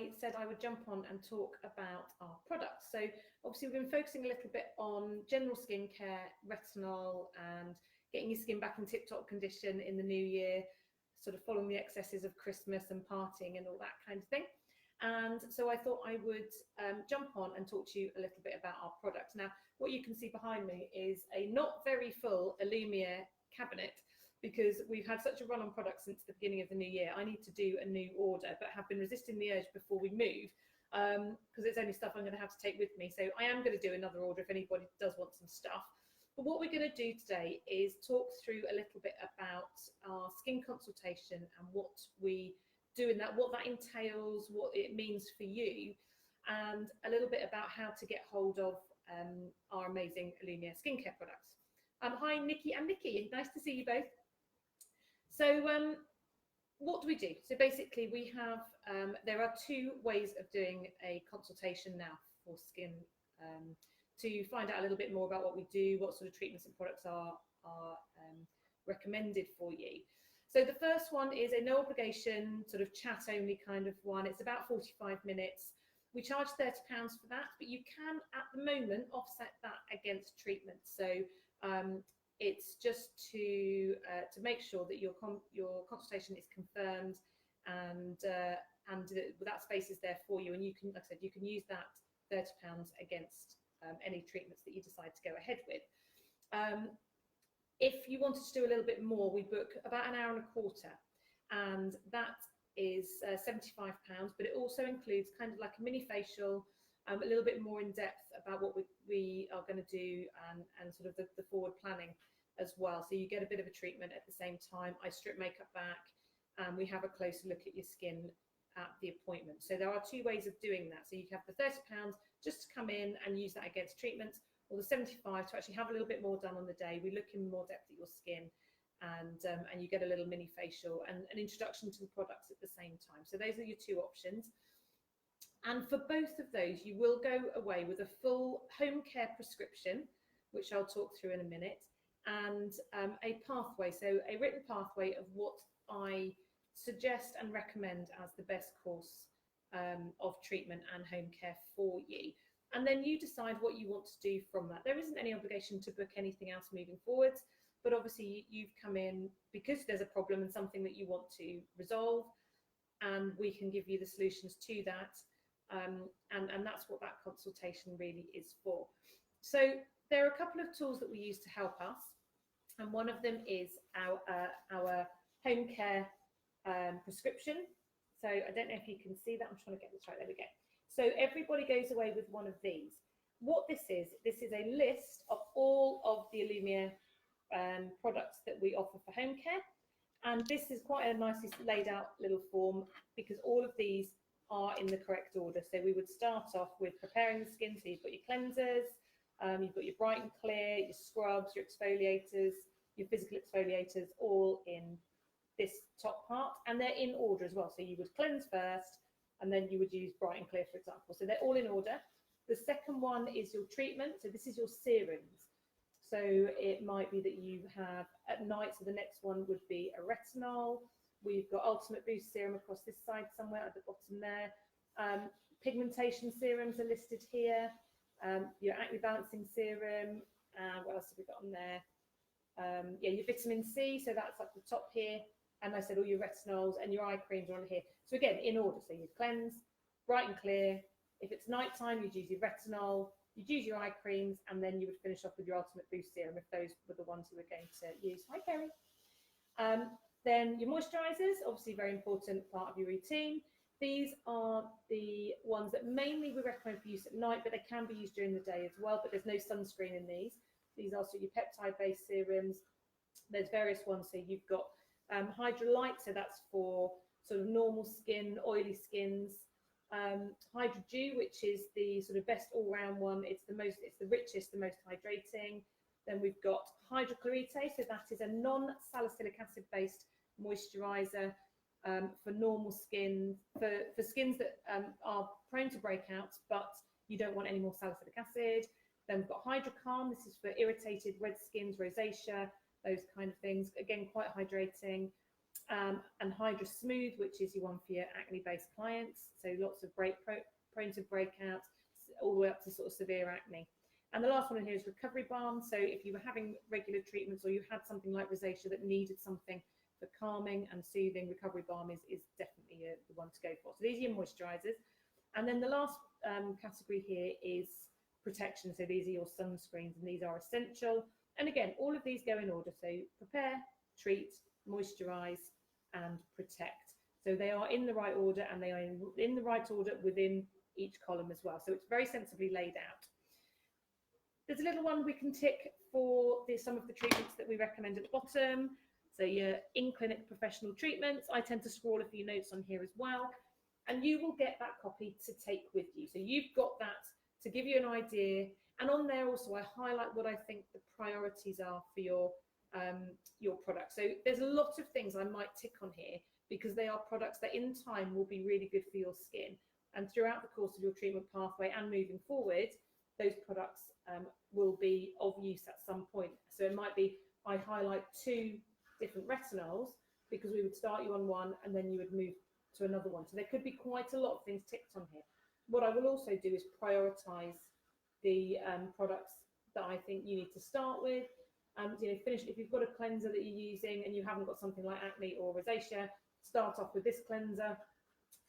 I said I would jump on and talk about our products. So obviously we've been focusing a little bit on general skincare, retinol, and getting your skin back in tip-top condition in the new year, sort of following the excesses of Christmas and partying and all that kind of thing. And so I thought I would jump on and talk to you a little bit about our products. Now, what you can see behind me is a not very full Alumier cabinet, because we've had such a run on products since the beginning of the new year. I need to do a new order, but have been resisting the urge before we move, because it's only stuff I'm going to have to take with me. So I am going to do another order if anybody does want some stuff. But what we're going to do today is talk through a little bit about our skin consultation and what we do in that, what that entails, what it means for you, and a little bit about how to get hold of our amazing Alumier skincare products. Hi, Nikki and Nikki. Nice to see you both. So what do we do? So basically we have, there are two ways of doing a consultation now for skin, to find out a little bit more about what we do, what sort of treatments and products are recommended for you. So the first one is a no obligation sort of chat only kind of one. It's about 45 minutes. We charge £30 for that, but you can at the moment offset that against treatment. So it's just to make sure that your consultation is confirmed and that space is there for you. And you can, like I said, you can use that £30 against any treatments that you decide to go ahead with. If you wanted to do a little bit more, we book about an hour and a quarter, and that is £75, but it also includes kind of like a mini facial, a little bit more in depth about what we are going to do, and sort of the forward planning as well. So you get a bit of a treatment at the same time. I strip makeup back, and we have a closer look at your skin at the appointment. So there are two ways of doing that. So you have the £30 just to come in and use that against treatments, or the 75 to actually have a little bit more done on the day. We look in more depth at your skin, and you get a little mini facial and an introduction to the products at the same time. So those are your two options. And for both of those, you will go away with a full home care prescription, which I'll talk through in a minute, and a pathway, so a written pathway of what I suggest and recommend as the best course of treatment and home care for you. And then you decide what you want to do from that. There isn't any obligation to book anything else moving forwards, but obviously you've come in because there's a problem and something that you want to resolve, and we can give you the solutions to that. And that's what that consultation really is for. So there are a couple of tools that we use to help us, and one of them is our home care prescription. So I don't know if you can see that. I'm trying to get this right. There we go. So everybody goes away with one of these. What this is a list of all of the Alumier products that we offer for home care. And this is quite a nicely laid out little form, because all of these are in the correct order. So we would start off with preparing the skin. So you've got your cleansers, you've got your bright and clear, your scrubs, your exfoliators, your physical exfoliators, all in this top part, and they're in order as well. So you would cleanse first, and then you would use bright and clear, for example. So they're all in order. The second one is your treatment. So this is your serums. So it might be that you have at night. So the next one would be a retinol. We've got Ultimate Boost Serum across this side somewhere at the bottom there. Pigmentation serums are listed here. Your acne balancing serum. What else have we got on there? Yeah, your vitamin C. So that's up the top here. And I said all your retinols and your eye creams are on here. So again, in order. So you'd cleanse, bright and clear. If it's nighttime, you'd use your retinol, you'd use your eye creams, and then you would finish off with your Ultimate Boost Serum if those were the ones you were going to use. Hi, Kerry. Then your moisturisers, obviously very important part of your routine. These are the ones that mainly we recommend for use at night, but they can be used during the day as well, but there's no sunscreen in these. These are sort of your peptide-based serums. There's various ones. So you've got Hydrolite, so that's for sort of normal skin, oily skins. Hydro Dew, which is the sort of best all-round one. It's the richest, the most hydrating. Then we've got Hydrochlorite, so that is a non-salicylic acid based moisturizer for normal skin, for skins that are prone to breakouts, but you don't want any more salicylic acid. Then we've got Hydrocalm. This is for irritated red skins, rosacea, those kind of things. Again, quite hydrating. and Hydra Smooth, which is your one for your acne-based clients. So lots of prone to breakouts, all the way up to sort of severe acne. And the last one in here is Recovery Balm. So if you were having regular treatments or you had something like rosacea that needed something for calming and soothing, Recovery Balm is definitely the one to go for. So these are your moisturisers. And then the last category here is protection. So these are your sunscreens, and these are essential. And again, all of these go in order. So prepare, treat, moisturise, and protect. So they are in the right order, and they are in the right order within each column as well. So it's very sensibly laid out. There's a little one we can tick for some of the treatments that we recommend at the bottom. So your in-clinic professional treatments. I tend to scroll a few notes on here as well. And you will get that copy to take with you. So you've got that to give you an idea. And on there also, I highlight what I think the priorities are for your product. So there's a lot of things I might tick on here because they are products that in time will be really good for your skin. And throughout the course of your treatment pathway and moving forward, those products will be of use at some point. So it might be, I highlight 2 different retinols because we would start you on one and then you would move to another one. So there could be quite a lot of things ticked on here. What I will also do is prioritize the products that I think you need to start with. Finish if you've got a cleanser that you're using and you haven't got something like acne or rosacea, start off with this cleanser.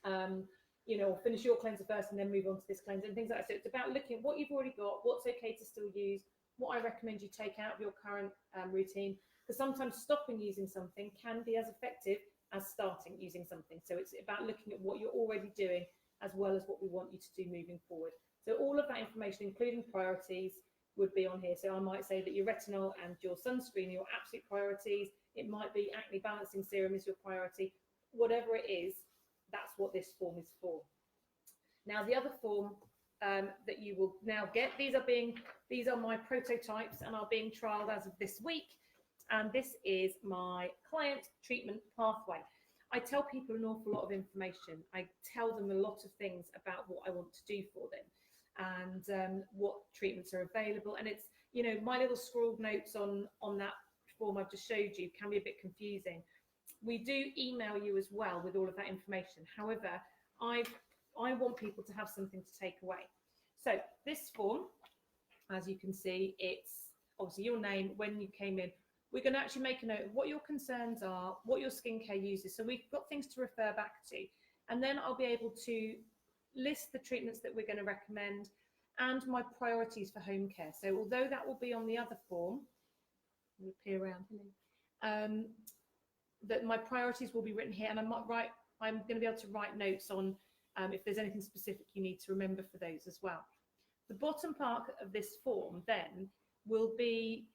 Or finish your cleanser first and then move on to this cleanser and things like that. So it's about looking at what you've already got, what's okay to still use, what I recommend you take out of your current routine, because sometimes stopping using something can be as effective as starting using something. So it's about looking at what you're already doing as well as what we want you to do moving forward. So all of that information, including priorities, would be on here. So I might say that your retinol and your sunscreen are your absolute priorities. It might be acne balancing serum is your priority. Whatever it is, that's what this form is for. Now, the other form that you will now get, these are my prototypes and are being trialed as of this week. And this is my client treatment pathway. I tell people an awful lot of information. I tell them a lot of things about what I want to do for them and what treatments are available. And it's, my little scrawled notes on that form I've just showed you can be a bit confusing. We do email you as well with all of that information. However, I want people to have something to take away. So this form, as you can see, it's obviously your name, when you came in. We're going to actually make a note of what your concerns are, what your skincare uses. So we've got things to refer back to. And then I'll be able to list the treatments that we're going to recommend and my priorities for home care. So although that will be on the other form, we'll appear around, that my priorities will be written here, and I'm going to be able to write notes on if there's anything specific you need to remember for those as well. The bottom part of this form then will be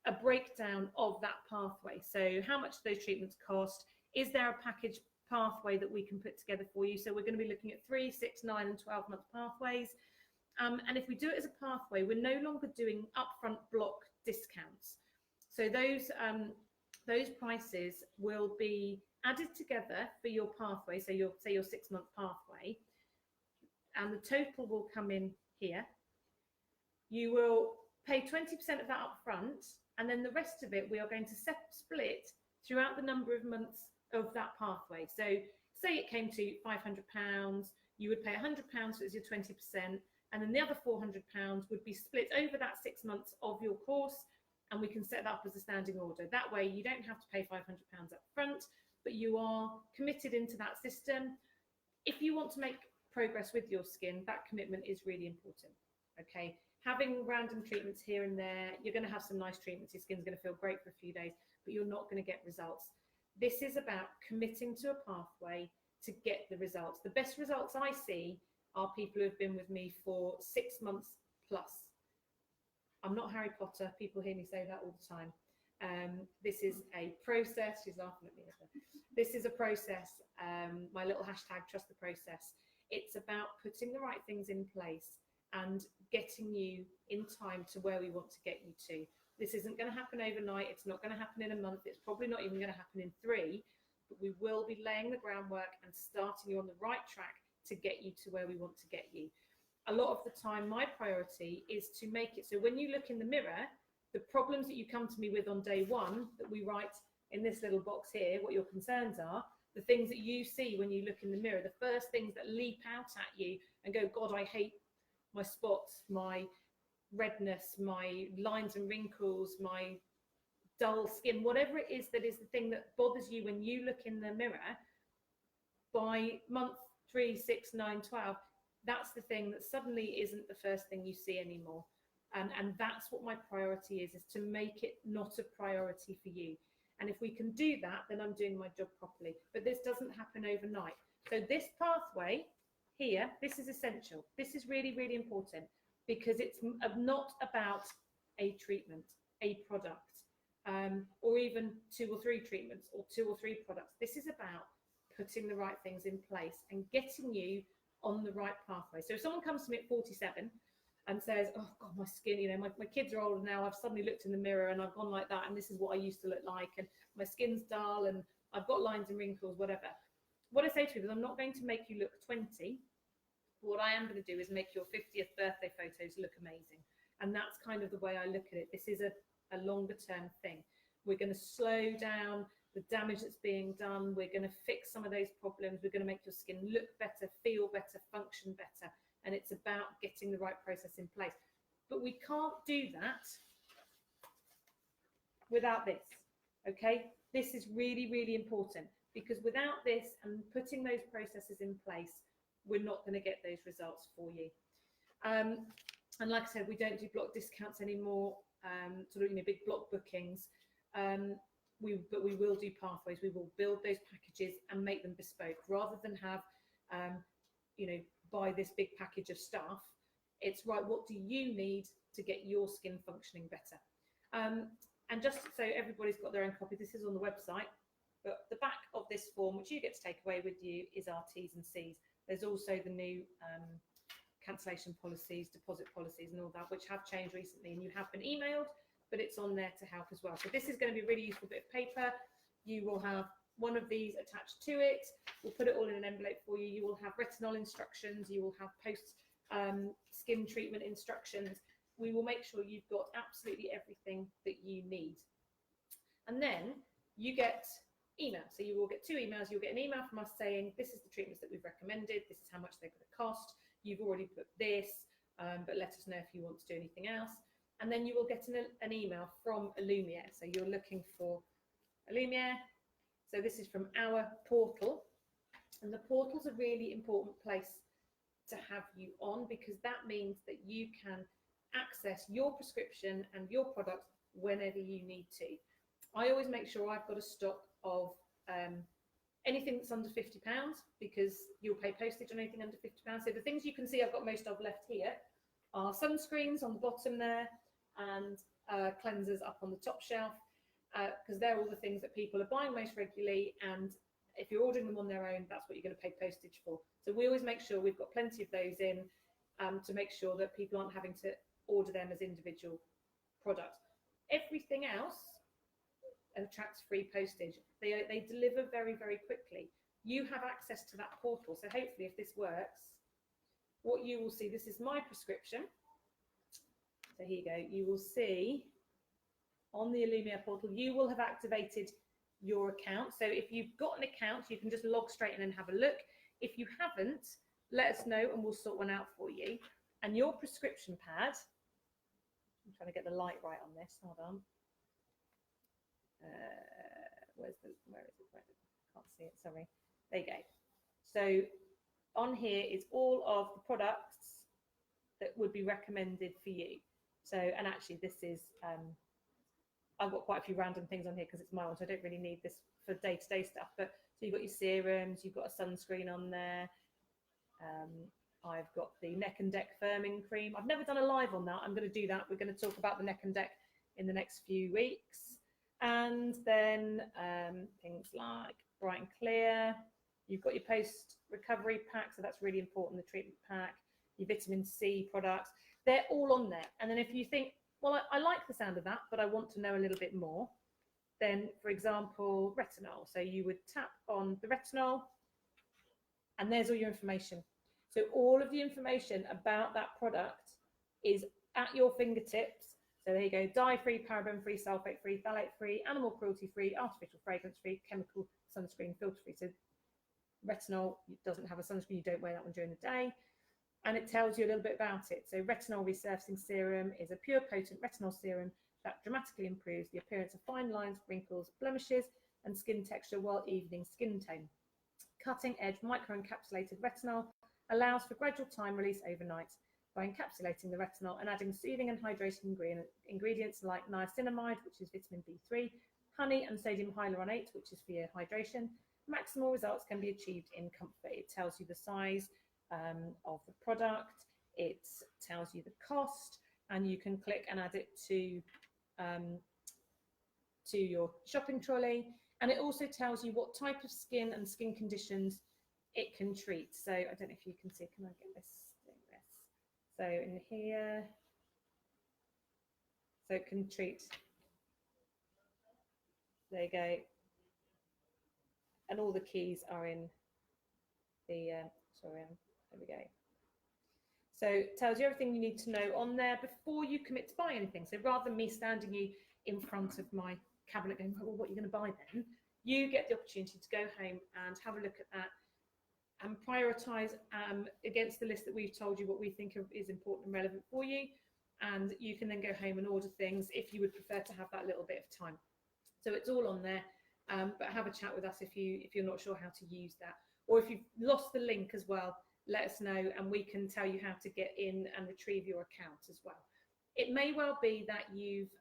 a breakdown of that pathway. So how much do those treatments cost? Is there a package pathway that we can put together for you? So we're going to be looking at 3, 6, 9 and 12-month pathways. And if we do it as a pathway, we're no longer doing upfront block discounts. So those prices will be added together for your pathway. So your 6-month pathway, and the total will come in here. You will pay 20% of that up front, and then the rest of it we are going to split throughout the number of months of that pathway. So say it came to £500, you would pay £100 as your 20%, and then the other £400 would be split over that 6 months of your course, and we can set that up as a standing order. That way you don't have to pay £500 up front, but you are committed into that system. If you want to make progress with your skin, that commitment is really important. Okay, having random treatments here and there, you're going to have some nice treatments, your skin's going to feel great for a few days, but you're not going to get results. This is about committing to a pathway to get the results. The best results I see are people who have been with me for 6 months plus. I'm not Harry Potter, people hear me say that all the time. This is a process. She's laughing at me. This is a process. My little hashtag, trust the process. It's about putting the right things in place and getting you in time to where we want to get you to. This isn't going to happen overnight. It's not going to happen in a month. It's probably not even going to happen in 3, but we will be laying the groundwork and starting you on the right track to get you to where we want to get you. A lot of the time, my priority is to make it so when you look in the mirror, the problems that you come to me with on day 1 that we write in this little box here, what your concerns are, the things that you see when you look in the mirror, the first things that leap out at you and go, God, I hate my spots, my redness, my lines and wrinkles, my dull skin, whatever it is that is the thing that bothers you when you look in the mirror, by month 3, 6, 9, 12, that's the thing that suddenly isn't the first thing you see anymore. And that's what my priority is to make it not a priority for you. And if we can do that, then I'm doing my job properly. But this doesn't happen overnight. So this pathway here, this is essential. This is really, really important, because it's not about a treatment, a product, or even 2 or 3 treatments or 2 or 3 products. This is about putting the right things in place and getting you on the right pathway. So if someone comes to me at 47 and says, oh God, my skin, you know, my kids are older now, I've suddenly looked in the mirror and I've gone like that, and this is what I used to look like, and my skin's dull and I've got lines and wrinkles, whatever. What I say to people is, I'm not going to make you look 20. What I am going to do is make your 50th birthday photos look amazing. And that's kind of the way I look at it. This is a longer term thing. We're going to slow down the damage that's being done. We're going to fix some of those problems. We're going to make your skin look better, feel better, function better. And it's about getting the right process in place. But we can't do that without this, okay? This is really, really important, because without this and putting those processes in place, we're not going to get those results for you. And like I said, we don't do block discounts anymore, sort of, you know, big block bookings. But we will do pathways. We will build those packages and make them bespoke, rather than have, you know, buy this big package of stuff. It's right, what do you need to get your skin functioning better? And just so everybody's got their own copy, this is on the website, but the back of this form, which you get to take away with you, is our T's and C's. There's also the new cancellation policies, deposit policies and all that, which have changed recently, and you have been emailed, but it's on there to help as well. So this is going to be a really useful bit of paper. You will have one of these attached to it. We'll put it all in an envelope for you. You will have retinol instructions. You will have post skin treatment instructions. We will make sure you've got absolutely everything that you need. And then you get email. So you will get 2 emails. You'll get an email from us saying, this is the treatments that we've recommended. This is how much they're going to cost. You've already put this, but let us know if you want to do anything else. And then you will get an email from Alumier. So you're looking for Alumier. So this is from our portal. And the portal's a really important place to have you on, because that means that you can access your prescription and your product whenever you need to. I always make sure I've got a stock of anything that's under £50, because you'll pay postage on anything under £50. So the things you can see I've got most of left here are sunscreens on the bottom there, and cleansers up on the top shelf, because they're all the things that people are buying most regularly, and if you're ordering them on their own, that's what you're going to pay postage for. So we always make sure we've got plenty of those in, to make sure that people aren't having to order them as individual products. Everything else attracts free postage. They deliver very, very quickly. You have access to that portal, so hopefully if this works, what you will see, this is my prescription. So here you go. You will see on the Alumier portal, you will have activated your account. So if you've got an account, you can just log straight in and have a look. If you haven't, let us know and we'll sort one out for you. And your prescription pad, I'm trying to get the light right on this, hold on. Where is it? Can't see it, sorry. There you go. So on here is all of the products that would be recommended for you. So, and actually this is, I've got quite a few random things on here because it's my one, so I don't really need this for day-to-day stuff. But so you've got your serums, you've got a sunscreen on there. I've got the neck and neck firming cream. I've never done a live on that. I'm going to do that. We're going to talk about the neck and neck in the next few weeks. And then things like Bright and Clear. You've got your post-recovery pack, so that's really important, the treatment pack. Your vitamin C products. They're all on there. And then if you think, well, I like the sound of that, but I want to know a little bit more, then, for example, retinol. So you would tap on the retinol, and there's all your information. So all of the information about that product is at your fingertips. So there you go, dye-free, paraben-free, sulfate-free, phthalate-free, animal cruelty-free, artificial fragrance-free, chemical sunscreen filter-free. So retinol doesn't have a sunscreen, you don't wear that one during the day. And it tells you a little bit about it. So retinol resurfacing serum is a pure potent retinol serum that dramatically improves the appearance of fine lines, wrinkles, blemishes, and skin texture while evening skin tone. Cutting-edge microencapsulated retinol allows for gradual time release overnight by encapsulating the retinol and adding soothing and hydrating ingredients like niacinamide, which is vitamin B3, honey, and sodium hyaluronate, which is for your hydration. Maximal results can be achieved in comfort. It tells you the size of the product, it tells you the cost, and you can click and add it to your shopping trolley. And it also tells you what type of skin and skin conditions it can treat. So I don't know if you can see, can I get this? So in here, so it can treat, there you go. And all the keys are in the, there we go. So it tells you everything you need to know on there before you commit to buy anything. So rather than me standing you in front of my cabinet going, well, what are you going to buy then? You get the opportunity to go home and have a look at that and prioritise against the list that we've told you what we think is important and relevant for you. And you can then go home and order things if you would prefer to have that little bit of time. So it's all on there, but have a chat with us if you're not sure how to use that. Or if you've lost the link as well, let us know and we can tell you how to get in and retrieve your account as well. It may well be that you've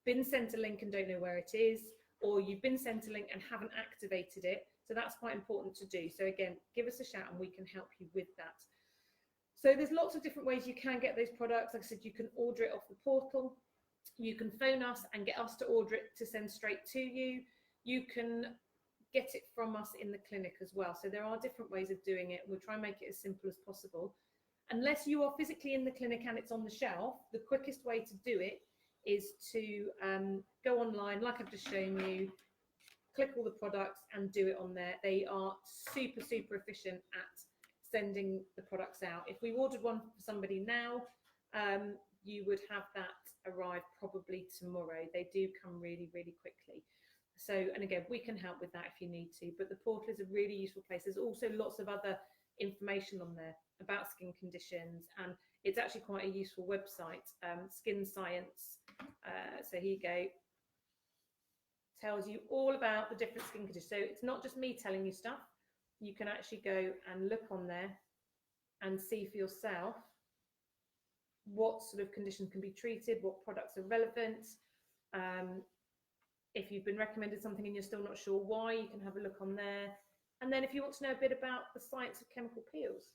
been sent a link and don't know where it is, or you've been sent a link and haven't activated it. So that's quite important to do. So again, give us a shout and we can help you with that. So there's lots of different ways you can get those products. Like I said, you can order it off the portal. You can phone us and get us to order it to send straight to you. You can get it from us in the clinic as well. So there are different ways of doing it. We'll try and make it as simple as possible. Unless you are physically in the clinic and it's on the shelf, the quickest way to do it is to go online, like I've just shown you, click all the products and do it on there. They are super, super efficient at sending the products out. If we ordered one for somebody now, you would have that arrive probably tomorrow. They do come really, really quickly. So, and again, we can help with that if you need to, but the portal is a really useful place. There's also lots of other information on there about skin conditions, and it's actually quite a useful website, Skin Science. So here you go. Tells you all about the different skin conditions. So it's not just me telling you stuff. You can actually go and look on there and see for yourself what sort of conditions can be treated, what products are relevant. If you've been recommended something and you're still not sure why, you can have a look on there. And then if you want to know a bit about the science of chemical peels,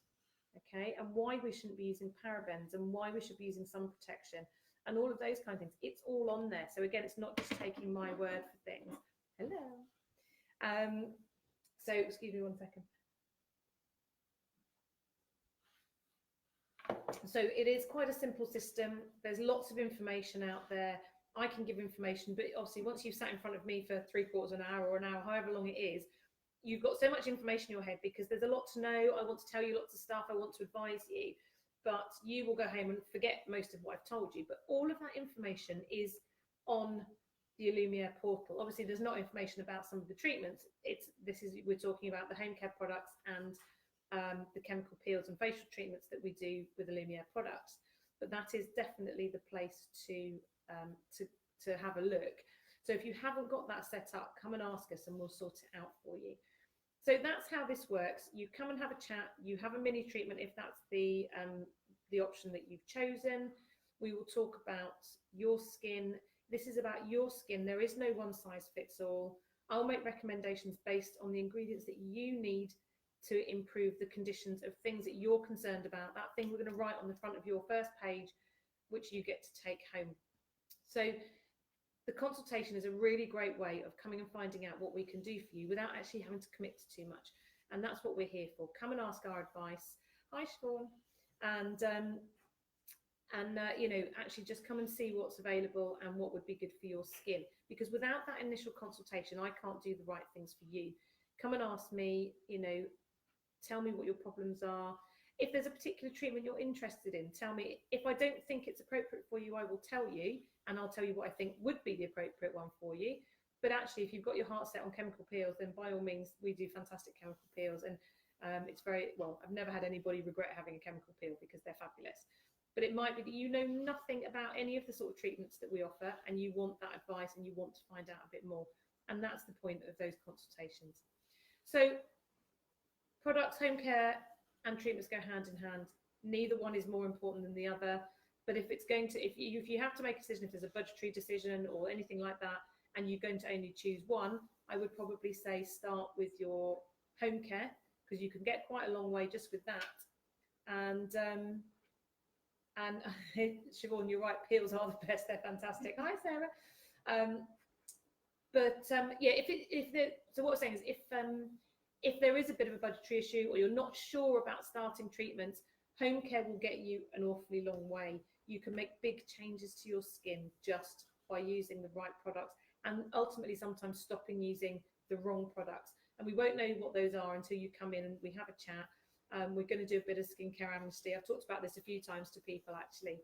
okay, and why we shouldn't be using parabens and why we should be using sun protection and all of those kind of things, it's all on there. So again, it's not just taking my word for things. Hello. So excuse me one second. So it is quite a simple system. There's lots of information out there. I can give information, but obviously once you've sat in front of me for 3/4 of an hour or an hour, however long it is, you've got so much information in your head because there's a lot to know. I want to tell you lots of stuff. I want to advise you, but you will go home and forget most of what I've told you. But all of that information is on the Alumier portal. Obviously, there's not information about some of the treatments. We're talking about the home care products and the chemical peels and facial treatments that we do with Alumier products. But that is definitely the place to have a look. So if you haven't got that set up, come and ask us and we'll sort it out for you. So that's how this works. You come and have a chat. You have a mini treatment if that's the option that you've chosen. We will talk about your skin. This is about your skin. There is no one size fits all. I'll make recommendations based on the ingredients that you need to improve the conditions of things that you're concerned about. That thing we're going to write on the front of your first page, which you get to take home. So the consultation is a really great way of coming and finding out what we can do for you without actually having to commit to too much. And that's what we're here for. Come and ask our advice. Hi, Siobhan. And you know, actually just come and see what's available and what would be good for your skin. Because without that initial consultation, I can't do the right things for you. Come and ask me, you know, tell me what your problems are. If there's a particular treatment you're interested in, tell me. If I don't think it's appropriate for you, I will tell you, and I'll tell you what I think would be the appropriate one for you. But actually, if you've got your heart set on chemical peels, then by all means, we do fantastic chemical peels. And it's very, well, I've never had anybody regret having a chemical peel because they're fabulous. But it might be that you know nothing about any of the sort of treatments that we offer, and you want that advice and you want to find out a bit more. And that's the point of those consultations. So products, home care and treatments go hand in hand. Neither one is more important than the other. But if it's going to, if you have to make a decision, if there's a budgetary decision or anything like that, and you're going to only choose one, I would probably say start with your home care, because you can get quite a long way just with that. And Siobhan, you're right, peels are the best. They're fantastic. Hi, Sarah. Yeah, so what I'm saying is, if there is a bit of a budgetary issue, or you're not sure about starting treatments, home care will get you an awfully long way. You can make big changes to your skin just by using the right products, and ultimately sometimes stopping using the wrong products. And we won't know what those are until you come in and we have a chat. We're going to do a bit of skincare amnesty. I've talked about this a few times to people, actually.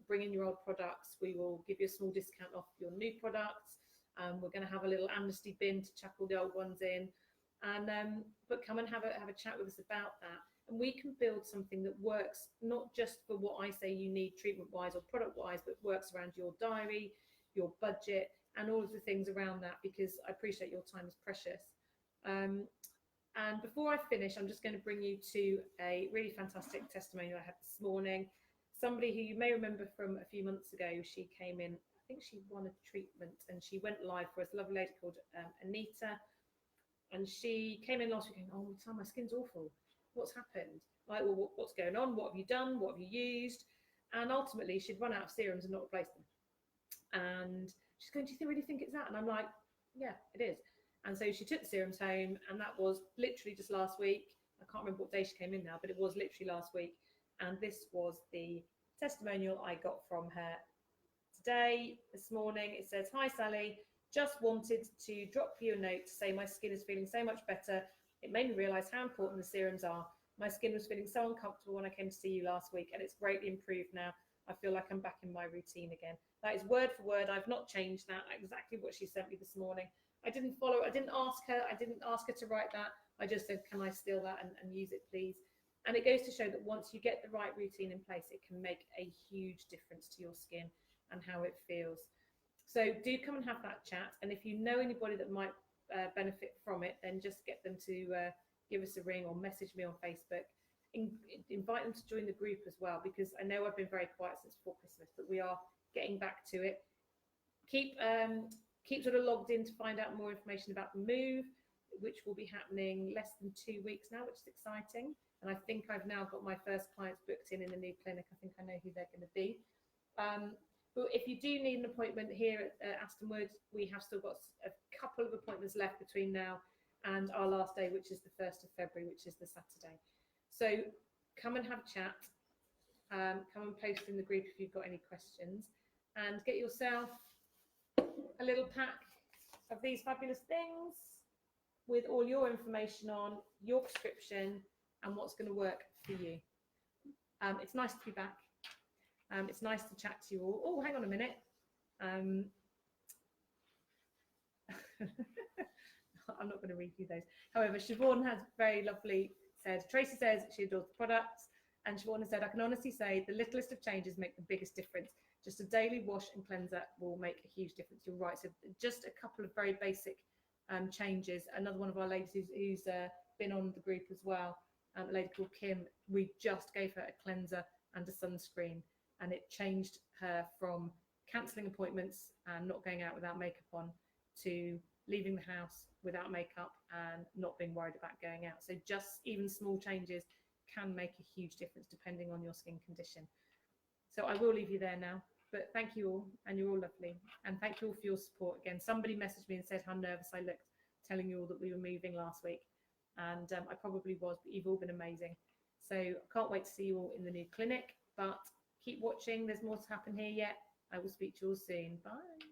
Bring in your old products. We will give you a small discount off your new products. We're going to have a little amnesty bin to chuck all the old ones in. And but come and have a chat with us about that. And we can build something that works not just for what I say you need treatment-wise or product-wise, but works around your diary, your budget, and all of the things around that, because I appreciate your time is precious. And before I finish, I'm just going to bring you to a really fantastic testimonial I had this morning. Somebody who you may remember from a few months ago, she came in, I think she won a treatment, and she went live for us, a lovely lady called Anita. And she came in last week going, oh, my skin's awful. What's happened? Like, well, what's going on? What have you done? What have you used? And ultimately, she'd run out of serums and not replaced them. And she's going, do you really think it's that? And I'm like, yeah, it is. And so she took the serums home, and that was literally just last week. I can't remember what day she came in now, but it was literally last week. And this was the testimonial I got from her today, this morning. It says, hi, Sally. Just wanted to drop you a note to say my skin is feeling so much better. It made me realise how important the serums are. My skin was feeling so uncomfortable when I came to see you last week, and it's greatly improved now. I feel like I'm back in my routine again. That is word for word. I've not changed that. Exactly what she sent me this morning. I didn't ask her to write that. I just said, can I steal that and use it, please? And it goes to show that once you get the right routine in place, it can make a huge difference to your skin and how it feels. So do come and have that chat. And if you know anybody that might benefit from it, then just get them to give us a ring or message me on Facebook. Invite them to join the group as well, because I know I've been very quiet since before Christmas, but we are getting back to it. Keep sort of logged in to find out more information about the move, which will be happening less than 2 weeks now, which is exciting. And I think I've now got my first clients booked in the new clinic. I think I know who they're going to be. But if you do need an appointment here at Aston Wood, we have still got a couple of appointments left between now and our last day, which is the 1st of February, which is the Saturday. So come and have a chat. Come and post in the group if you've got any questions, and get yourself a little pack of these fabulous things with all your information on, your prescription, and what's going to work for you. It's nice to be back. It's nice to chat to you all. Oh, hang on a minute. I'm not going to read you those. However, Siobhan has very lovely said, Tracy says she adores the products, and Siobhan has said, I can honestly say the littlest of changes make the biggest difference. Just a daily wash and cleanser will make a huge difference. You're right. So just a couple of very basic changes. Another one of our ladies who's been on the group as well, a lady called Kim, we just gave her a cleanser and a sunscreen, and it changed her from cancelling appointments and not going out without makeup on to leaving the house without makeup and not being worried about going out. So just even small changes can make a huge difference depending on your skin condition. So I will leave you there now, but thank you all, and you're all lovely. And thank you all for your support. Again, somebody messaged me and said how nervous I looked, telling you all that we were moving last week. And I probably was, but you've all been amazing. So I can't wait to see you all in the new clinic, but keep watching. There's more to happen here yet. I will speak to you all soon. Bye.